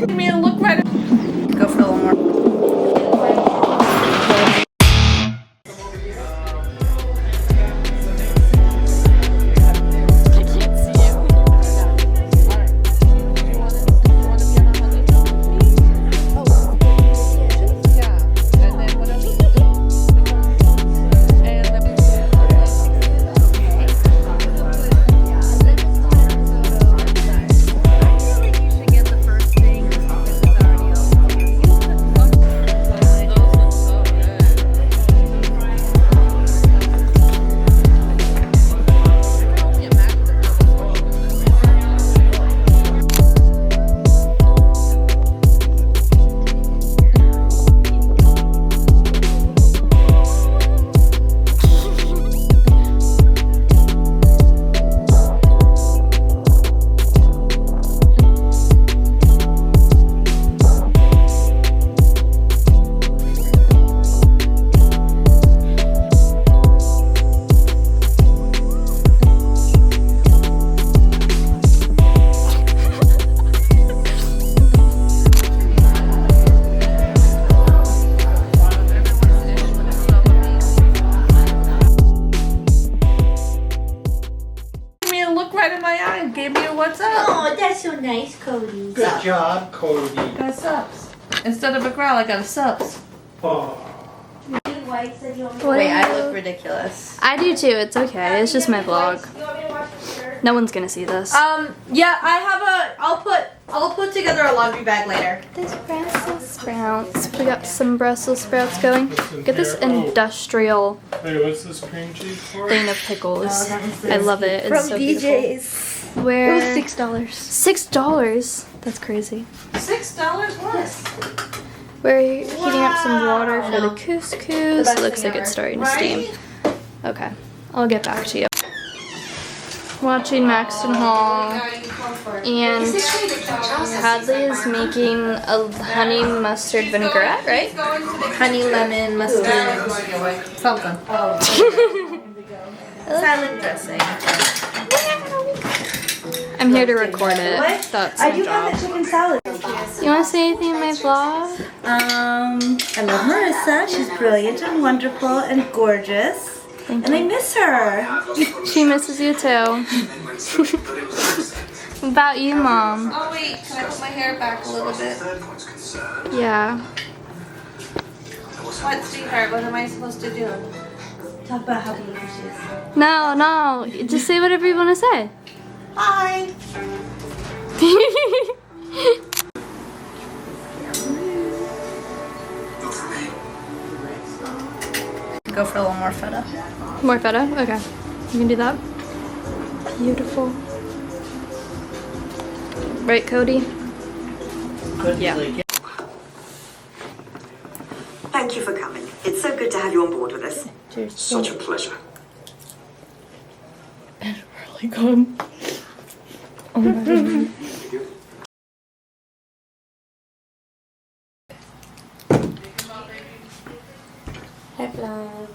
Me to look right. Go for a little more. Right in my eye and gave me a what's up. Oh, that's so nice, Cody. Good job, Cody. Got a subs. Instead of a growl, I got a subs. Oh. Wait, I look ridiculous. I do too. It's okay. It's just my vlog. No one's gonna see this. Yeah, I have I'll put together a laundry bag later. There's Brussels sprouts. We got some Brussels sprouts going. Get this industrial Wait, what's this cream cheese for? thing of pickles. I love it. It's From so DJ's. beautiful. Where? It was $6. $6. That's crazy. $6 what? We're heating up some water for the couscous. It looks like it's starting to steam. Okay, I'll get back to you. Watching Maxton Hall, and Hadley is making a honey mustard vinaigrette, right? Honey lemon mustard something. Salad dressing. I'm here to record it. That's my job. chicken salad. You want to say anything in my vlog? I love Marissa. She's brilliant and wonderful and gorgeous. Thank And I you. miss her. She misses you too. What about you, Mom? Oh wait, can I put my hair back a little bit? Yeah. What, sweetheart? What am I supposed to do? Talk about how beautiful she is. No. Just say whatever you want to say. Hi. Go for a little more feta. More feta? Okay. You can do that. Beautiful. Right, Cody? Yeah. Thank you for coming. It's so good to have you on board with us. Cheers. Such a pleasure. Really good. Oh my god. Hi, vlog.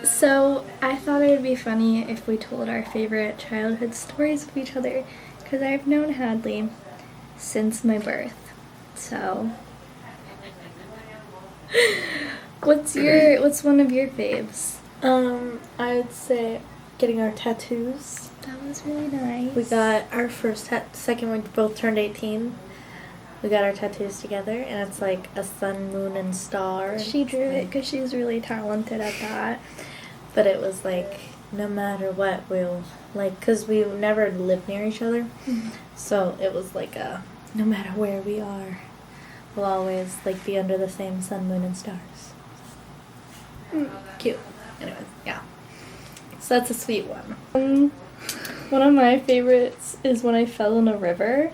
So, I thought it would be funny if we told our favorite childhood stories with each other, because I've known Hadley since my birth. So, what's one of your faves? I'd say getting our tattoos. That was really nice. We got our first second we both turned 18. We got our tattoos together, and it's like a sun, moon, and star. and She it's drew it like- because she's really talented at that. But it was like, no matter what, we'll, like, because we never lived near each other. So it was like no matter where we are, we'll always, like, be under the same sun, moon, and stars. Cute. Anyways, yeah. So that's a sweet one. One of my favorites is when I fell in a river.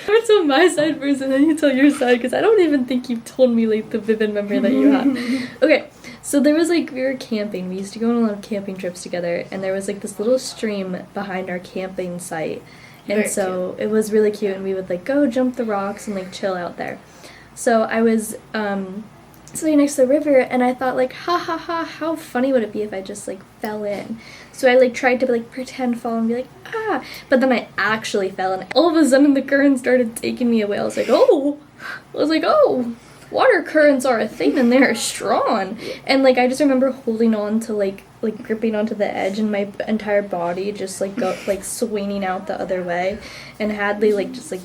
I'll tell my side first and then you tell your side, because I don't even think you've told me like the vivid memory that you have. Okay, so there was like, we were camping. We used to go on a lot of camping trips together, and there was like this little stream behind our camping site. And Very so it was really cute, and we would like go jump the rocks and like chill out there. So I was sitting next to the river, and I thought, like, ha ha ha, how funny would it be if I just, like, fell in? So I, like, tried to, like, pretend fall and be like, ah, but then I actually fell, and all of a sudden the current started taking me away. I was like, oh, water currents are a thing, and they're strong. And, like, I just remember holding on to, like gripping onto the edge, and my entire body just, like, go, like, swinging out the other way, and Hadley, like, just, like,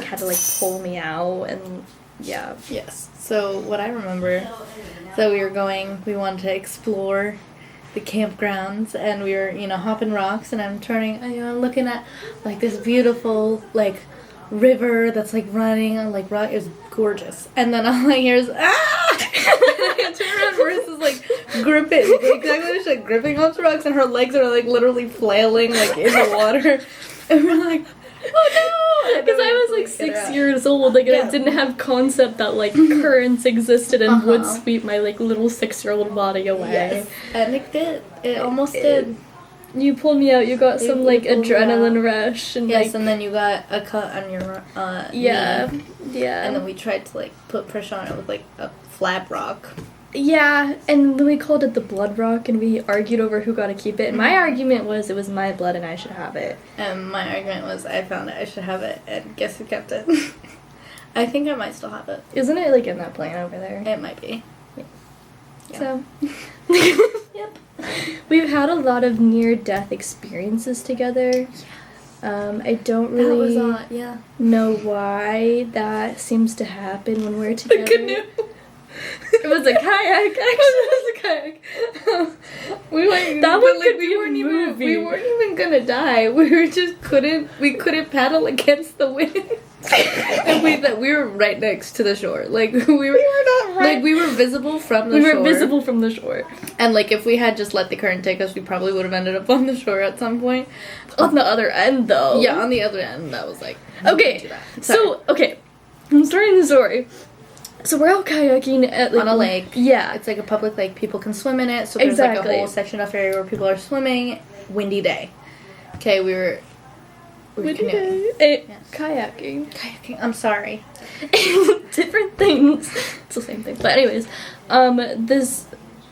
had to, like, pull me out, and, yeah. Yes. So what I remember, so we wanted to explore the campgrounds, and we were, hopping rocks, and I'm looking at, like, this beautiful, like, river that's, like, running on, like, rock. It was gorgeous. And then all I hear is, ah! I turn around, Marissa's, like, gripping, exactly what she like, gripping onto rocks, and her legs are, like, literally flailing, like, in the water. And we're like, oh no! Because I was like 6 years old, like, and I didn't have concept that, like, currents existed and would sweep my, like, little 6-year-old body away. Yes, and it did. It almost did. You pulled me out. You got some, like, adrenaline rush, and yes, like, and then you got a cut on your knee. Yeah. And then we tried to, like, put pressure on it with, like, a flat rock. Yeah, and then we called it the blood rock, and we argued over who got to keep it. And my argument was it was my blood and I should have it. And my argument was I found it, I should have it, and guess who kept it? I think I might still have it. Isn't it, like, in that plane over there? It might be. Yeah. So, yep. We've had a lot of near-death experiences together. I don't really know why that seems to happen when we're together. A canoe. It was a kayak, actually. We weren't. That one could be we a weren't movie. Even, we weren't even gonna die. We couldn't paddle against the wind. And we were right next to the shore. Like we were not right. Like we were visible from the shore. We were visible from the shore. And like if we had just let the current take us, we probably would have ended up on the shore at some point. On the other end, though. Yeah, on the other end. That was like okay. So I'm starting the story. So we're out kayaking at, like, on a lake. Yeah. It's like a public lake. People can swim in it. So there's like a whole section of area where people are swimming. Windy day. Okay, we were canoeing. Yes. Kayaking. I'm sorry. Different things. It's the same thing. But anyways, this,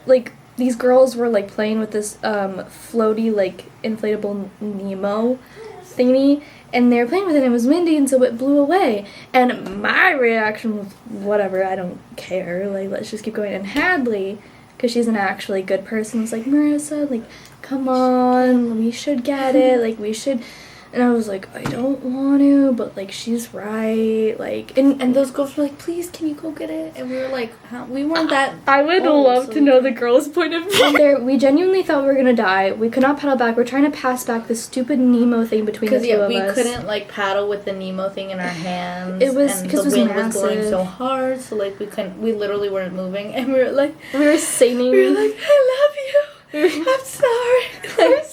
like, these girls were, like, playing with this floaty, like, inflatable Nemo thingy. And they were playing with it, and it was windy, and so it blew away. And my reaction was, whatever, I don't care, like, let's just keep going. And Hadley, because she's an actually good person, was like, Marissa, like, come on, we should get it, like, we should. And I was like, I don't want to, but, like, she's right, like, and those girls were like, please, can you go get it? And we were like, we weren't that I would love to know the girl's point of view. We genuinely thought we were gonna die. We could not paddle back. We're trying to pass back this stupid Nemo thing between the two of us. We couldn't, like, paddle with the Nemo thing in our hands. It was, because the wind was blowing so hard, so, like, we literally weren't moving, and we were like, singing. We were like, I love you. I'm sorry. Like,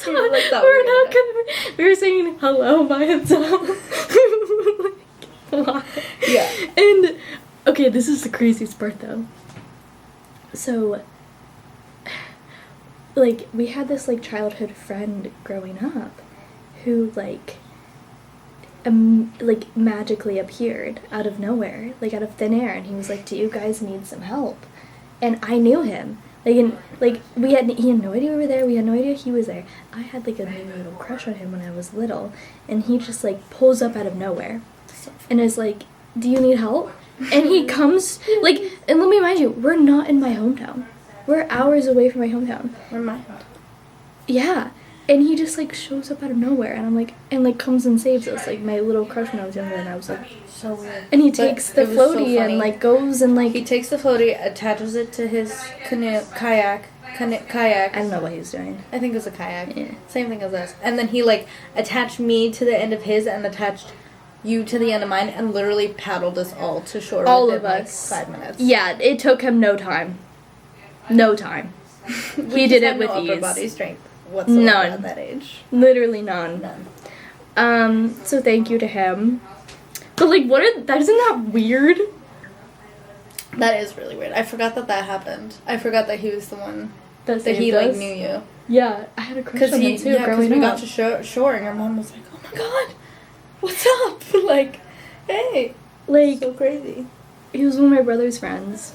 we were singing hello by itself. Why? Yeah. And okay, this is the craziest part though. So, like, we had this, like, childhood friend growing up who, like, magically appeared out of nowhere, like, out of thin air, and he was like, do you guys need some help? And I knew him. Like, and, like, he had no idea we were there, we had no idea he was there. I had, like, a little crush on him when I was little, and he just, like, pulls up out of nowhere, and is like, do you need help? And he comes, like, and let me remind you, we're not in my hometown. We're hours away from my hometown. We're mine. Yeah. And he just, like, shows up out of nowhere, and I'm like, and, like, comes and saves us, like, my little crush when I was younger, and I was like, so weird. And he takes the floaty and, like, goes and, like, he takes the floaty, attaches it to his kayak. I don't know what he was doing. I think it was a kayak. Yeah. Same thing as us. And then he, like, attached me to the end of his and attached you to the end of mine and literally paddled us all to shore. All within, of us. Like, 5 minutes. Yeah, it took him no time. No time. He did it with ease. Upper body strength whatsoever None. at that age. Literally none. So thank you to him. But, like, isn't that weird? That is really weird. I forgot that happened. I forgot that he was the one That he, us. like, knew you. Yeah, I had a crush on him too growing we up. got to shore and your mom was like, oh my god, what's up? Like, hey. Like, So crazy. he was one of my brother's friends.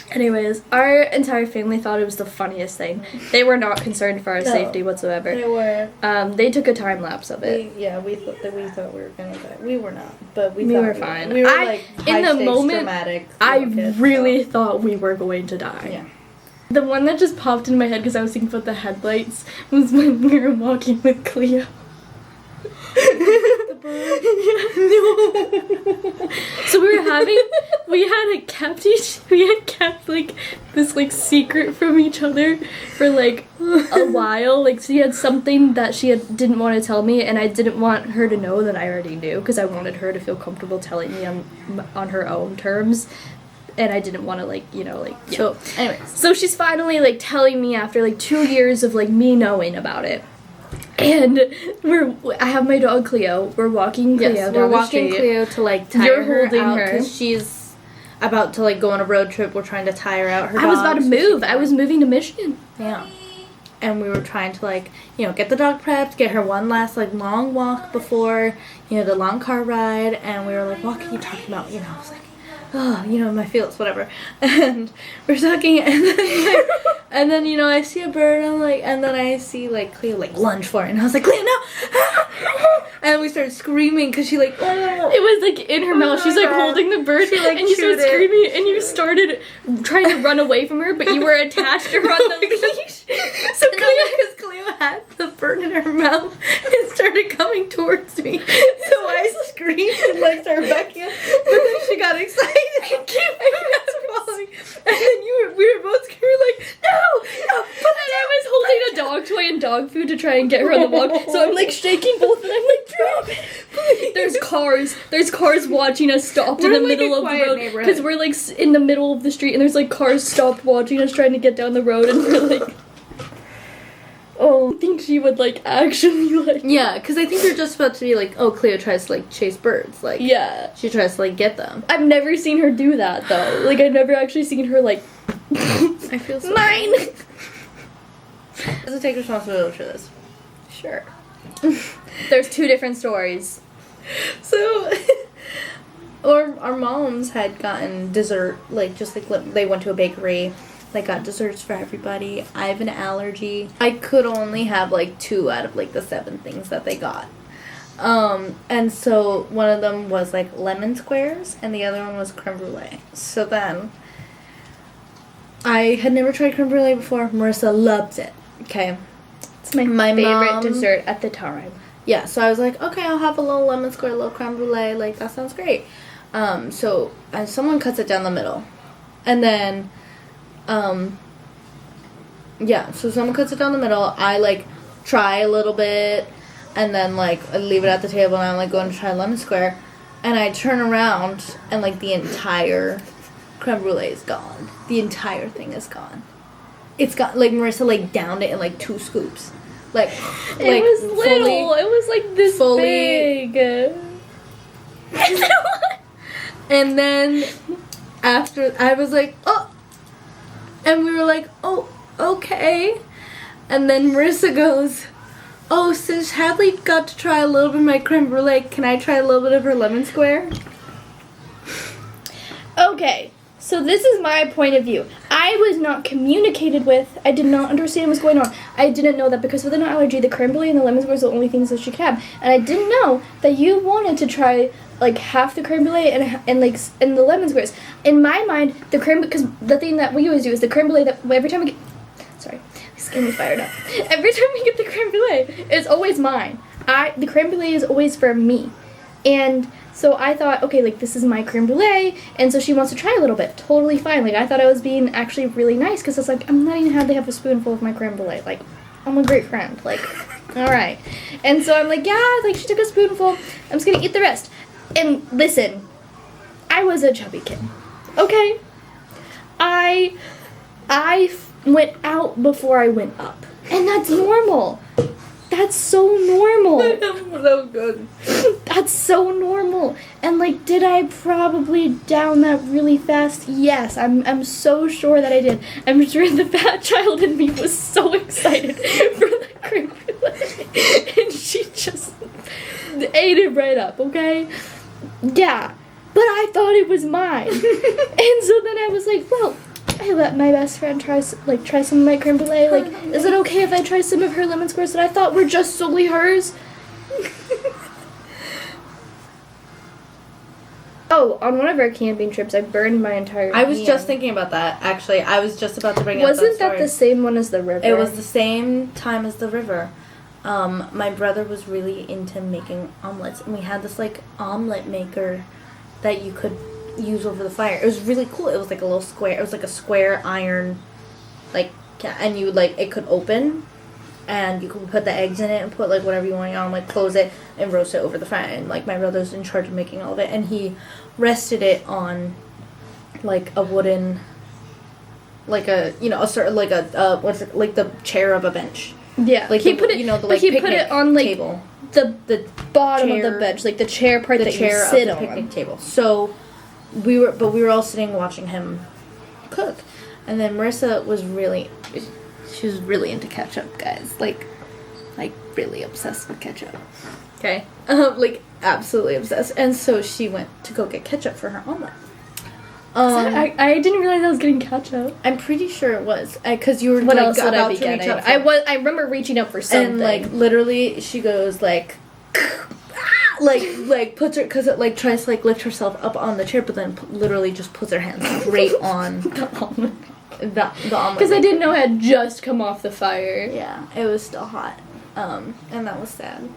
Anyways, our entire family thought it was the funniest thing. They were not concerned for our safety whatsoever. They were. They took a time lapse of it. We thought we were gonna die. We were not, but we were thought fine. We were I- like in the high-stakes, moment, dramatic. I little kids, really thought we were going to die. Yeah. The one that just popped in my head because I was thinking about the headlights was when we were walking with Cleo. The bird. So we had kept like this like secret from each other for like a while. Like she had something that didn't want to tell me, and I didn't want her to know that I already knew because I wanted her to feel comfortable telling me on her own terms. And I didn't want to So anyways, so she's finally like telling me after like 2 years of like me knowing about it. And I have my dog Cleo. We're walking Cleo down we're the walking street. Cleo to like tie You're her holding out her. because she's about to like go on a road trip. We're trying to tie her out. Her I was about to dog, so move. I was moving to Michigan. Yeah. And we were trying to like, get the dog prepped, get her one last like long walk before, the long car ride. And we were like, what can you talk about? I was like, oh, my feels, whatever. And we're talking, and then, I see a bird, and then I see, Cleo, lunge for it. And I was like, Cleo, no! And we started screaming, because she, oh. It was, in her mouth. She's, holding the bird, and you started screaming, and you started trying to run away from her, but you were attached to her on the leash. So Because Cleo had the bird in her mouth and started coming towards me. So I screamed and, started backing up, but then she got excited. And then we were both screaming no, And I was holding a dog toy and dog food to try and get her on the walk. So I'm shaking both, and I'm drop it. There's cars watching us stopped in the middle of the road because we're in the middle of the street, and there's cars stopped watching us trying to get down the road, and we're oh, I think she would actually yeah, because I think they're just about to be oh, Cleo tries to chase birds, yeah. She tries to get them. I've never seen her do that though. I've never actually seen her I feel so mine. Doesn't take responsibility for this. Sure. There's 2 different stories. So, our moms had gotten dessert, they went to a bakery, got desserts for everybody. I have an allergy. I could only have 2 out of the 7 things that they got. And so one of them was lemon squares, and the other one was creme brulee. So then, I had never tried creme brulee before. Marissa loves it. Okay. It's my favorite dessert at the time. Yeah, so I was like, okay, I'll have a little lemon square, a little creme brulee, that sounds great. So someone cuts it down the middle. And then, so someone cuts it down the middle, I, try a little bit, and then, I leave it at the table, and I'm, going to try a lemon square, and I turn around, and, the entire creme brulee is gone. The entire thing is gone. It's got, Marissa, downed it in, 2 scoops. It was little. It was this big. And then after I was oh, and we were oh, okay. And then Marissa goes, oh, since Hadley got to try a little bit of my creme brulee, can I try a little bit of her lemon square? Okay. So this is my point of view. I was not communicated with. I did not understand what's going on. I didn't know that because of the allergy, the creme brulee and the lemon squares are the only things that she could have. And I didn't know that you wanted to try half the creme brulee and the lemon squares. In my mind, because the thing that we always do is the creme brulee that every time we get. Sorry, it's getting me fired up. Every time we get the creme brulee, it's always mine. The creme brulee is always for me, and. So I thought, okay, this is my creme brulee, and so she wants to try a little bit. Totally fine. I thought I was being actually really nice, because it's I'm letting Hadley have a spoonful of my creme brulee. I'm a great friend. Alright. And so I'm yeah, she took a spoonful. I'm just gonna eat the rest. And listen, I was a chubby kid. Okay? I went out before I went up. And that's normal. That's so normal. So good. That's so normal. And did I probably down that really fast? Yes, I'm so sure that I did. I'm sure the fat child in me was so excited for the creme brulee. And she just ate it right up, okay? Yeah. But I thought it was mine. And so then I was well, I let my best friend try some of my creme brulee. Like, is it okay if I try some of her lemon squares that I thought were just solely hers? Oh, on one of our camping trips, I burned my entire I was hand. just thinking about that, actually. I was just about to bring up Wasn't that that story. the same one as the river? It was the same time as the river. My brother was really into making omelets, and we had this like omelet maker that you could use over the fire. It was really cool. It was like a little square. It was like a square iron, like, and you like it could open, and you could put the eggs in it and put like whatever you want on, like close it and roast it over the fire. And like my brother's in charge of making all of it, and he rested it on like a wooden, like a a certain like a what's it, like the chair of a bench. Yeah, Like he the, put it. you know, the but like he picnic put it on like table. the bottom of chair- the bench, like the chair part The that chair you sit of the on. picnic table. So we were all sitting watching him cook, and then Marissa was really into ketchup, guys. Like really obsessed with ketchup. Okay, like absolutely obsessed. And so she went to go get ketchup for her omelet. I didn't realize I was getting ketchup. I'm pretty sure it was because you were What like, else would I about be to reach getting? up for- I remember reaching up for something. and like literally she goes like like puts her because it like tries to like lift herself up on the chair, but then literally just puts her hands straight on the omelet. Because I didn't know it had just come off the fire. Yeah, it was still hot, and that was sad.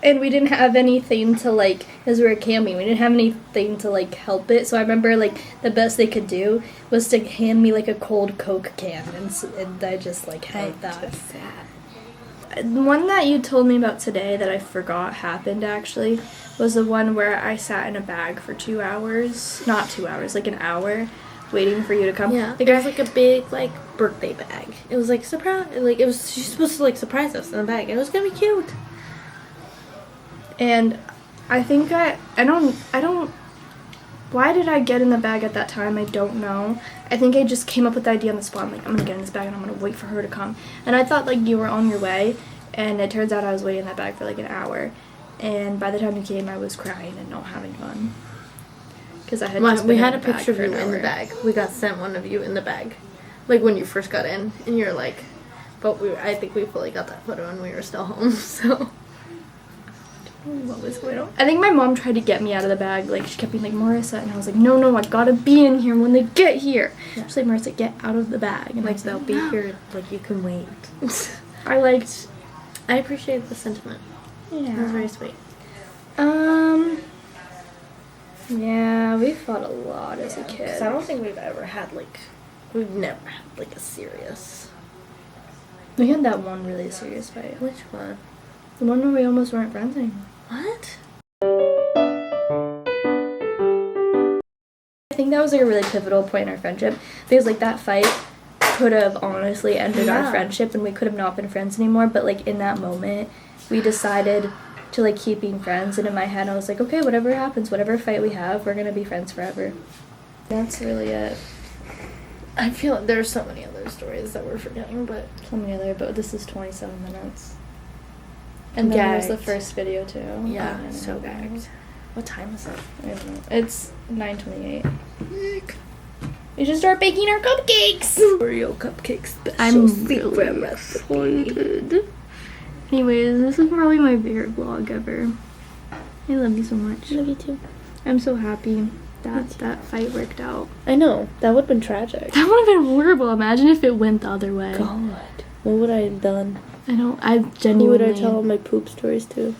And we didn't have anything to like, because we were camping, we didn't have anything to like help it. So I remember like the best they could do was to hand me like a cold Coke can, and I just like held that. Sad. The one that you told me about today that I forgot happened actually was the one where I sat in a bag for 2 hours, not 2 hours, like an hour, waiting for you to come. Yeah, Like it was like a big like birthday bag. It was like surprise, like it was she's supposed to like surprise us in the bag. It was gonna be cute. And I think I don't, why did I get in the bag at that time? I don't know. I think I just came up with the idea on the spot. I'm like, I'm going to get in this bag and I'm going to wait for her to come. And I thought like you were on your way, and it turns out I was waiting in that bag for like an hour. And by the time you came, I was crying and not having fun. Because I had just We been had in a the bag picture of for you an in the hour. bag. We got sent one of you in the bag, like when you first got in, and you're like, but I think we fully got that photo when we were still home. So. What was going on? I think my mom tried to get me out of the bag. Like, she kept being like, Marissa. And I was like, no, I gotta be in here when they get here. Yeah. She's like, Marissa, get out of the bag. And I Like was they'll like, be "No." here. Like you can wait. I appreciate the sentiment. It was yeah. very sweet. Yeah, we fought a lot as a kid. Because I don't think we've never had like a serious. We had that one really serious fight. Which one? The one where we almost weren't friends anymore. What? I think that was like a really pivotal point in our friendship, because like that fight could have honestly ended our Yeah. friendship and we could have not been friends anymore, but like in that moment we decided to like keep being friends, and in my head I was like, okay, whatever happens, whatever fight we have, we're gonna be friends forever. That's really it. I feel like there's so many other stories that we're forgetting, but So many other, but this is 27 minutes. And then there's the Gagged. first video too. yeah, And so then- gagged. What time is it? I don't know. It's 9:28. We should start baking our cupcakes. Oreo cupcakes special I'm secret really recipe. excited. Anyways, this is probably my favorite vlog ever. I love you so much. Love you too. I'm so happy that that fight worked out. I know that would have been tragic. That would have been horrible. Imagine if it went the other way. God, what would I have done? I Who genuinely. would I tell all my poop stories to?